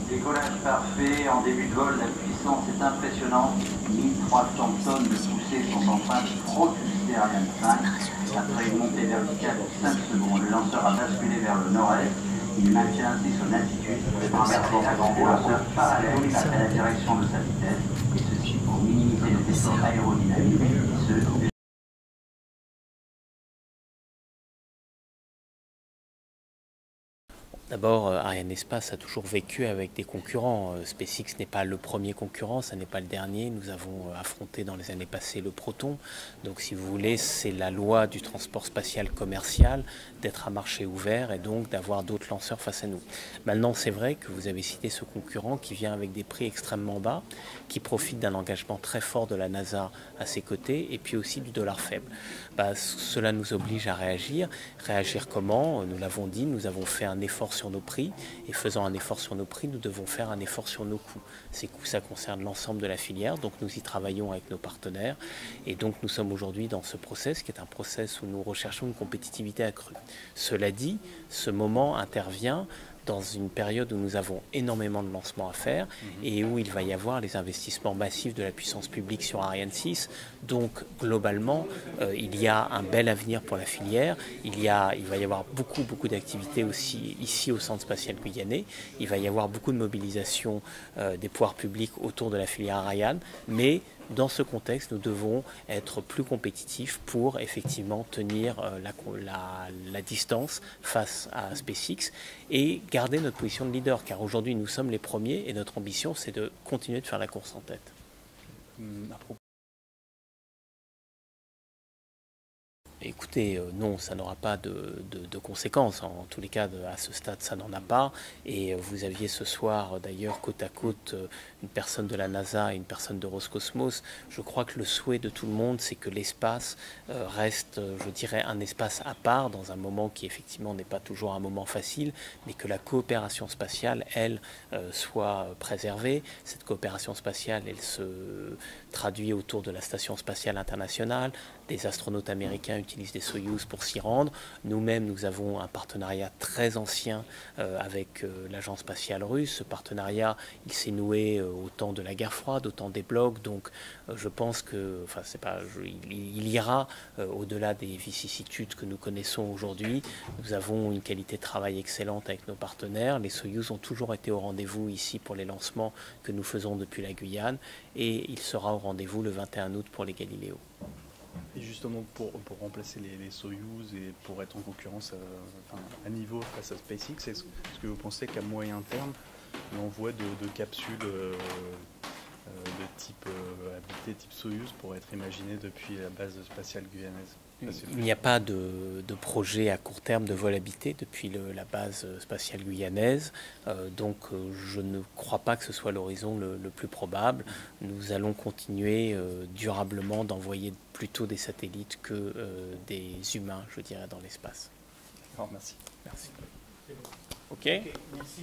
Décollage parfait, en début de vol, la puissance est impressionnante. 1300 tonnes de poussée sont en train de propulser Ariane 5. Après une montée verticale de 5 secondes, le lanceur a basculé vers le nord-est. Il maintient ainsi son attitude pour inverser l'axe des lanceurs parallèle à la direction de sa vitesse, et ceci pour minimiser les efforts aérodynamiques, D'abord, Arianespace a toujours vécu avec des concurrents. SpaceX n'est pas le premier concurrent, ça n'est pas le dernier. Nous avons affronté dans les années passées le Proton. Donc si vous voulez, c'est la loi du transport spatial commercial d'être à marché ouvert et donc d'avoir d'autres lanceurs face à nous. Maintenant, c'est vrai que vous avez cité ce concurrent qui vient avec des prix extrêmement bas, qui profite d'un engagement très fort de la NASA à ses côtés et puis aussi du dollar faible. Cela nous oblige à réagir. Réagir comment? Nous l'avons dit, nous avons fait un effort sur nos prix, et faisant un effort sur nos prix, nous devons faire un effort sur nos coûts. Ces coûts, ça concerne l'ensemble de la filière, donc nous y travaillons avec nos partenaires, et donc nous sommes aujourd'hui dans ce process, qui est un process où nous recherchons une compétitivité accrue. Cela dit, ce moment intervient dans une période où nous avons énormément de lancements à faire et où il va y avoir les investissements massifs de la puissance publique sur Ariane 6. Donc globalement, il y a un bel avenir pour la filière. Il va y avoir beaucoup d'activités aussi ici au Centre spatial guyanais. Il va y avoir beaucoup de mobilisation des pouvoirs publics autour de la filière Ariane, mais dans ce contexte, nous devons être plus compétitifs pour effectivement tenir la distance face à SpaceX et garder notre position de leader, car aujourd'hui nous sommes les premiers et notre ambition c'est de continuer de faire la course en tête. Écoutez, non, ça n'aura pas de conséquences. En tous les cas, à ce stade, ça n'en a pas. Et vous aviez ce soir, d'ailleurs, côte à côte, une personne de la NASA et une personne de Roscosmos. Je crois que le souhait de tout le monde, c'est que l'espace reste, je dirais, un espace à part, dans un moment qui, effectivement, n'est pas toujours un moment facile, mais que la coopération spatiale, elle, soit préservée. Cette coopération spatiale, elle se traduit autour de la Station spatiale internationale. Des astronautes américains utilisent des Soyouz pour s'y rendre. Nous-mêmes, nous avons un partenariat très ancien avec l'agence spatiale russe. Ce partenariat, il s'est noué au temps de la guerre froide, au temps des blocs. Donc, je pense que, il ira au-delà des vicissitudes que nous connaissons aujourd'hui. Nous avons une qualité de travail excellente avec nos partenaires. Les Soyouz ont toujours été au rendez-vous ici pour les lancements que nous faisons depuis la Guyane. Et il sera au rendez-vous le 21 août pour les Galiléo. Et justement, pour remplacer les Soyouz et pour être en concurrence à niveau face à SpaceX, est-ce que vous pensez qu'à moyen terme, l'envoi de capsules de type habité, type Soyouz, pourrait être imaginé depuis la base spatiale guyanaise? Il n'y a pas de projet à court terme de vol habité depuis la base spatiale guyanaise, donc je ne crois pas que ce soit l'horizon le plus probable. Nous allons continuer durablement d'envoyer plutôt des satellites que des humains, je dirais, dans l'espace. Alors, merci. Merci. Ok. Merci.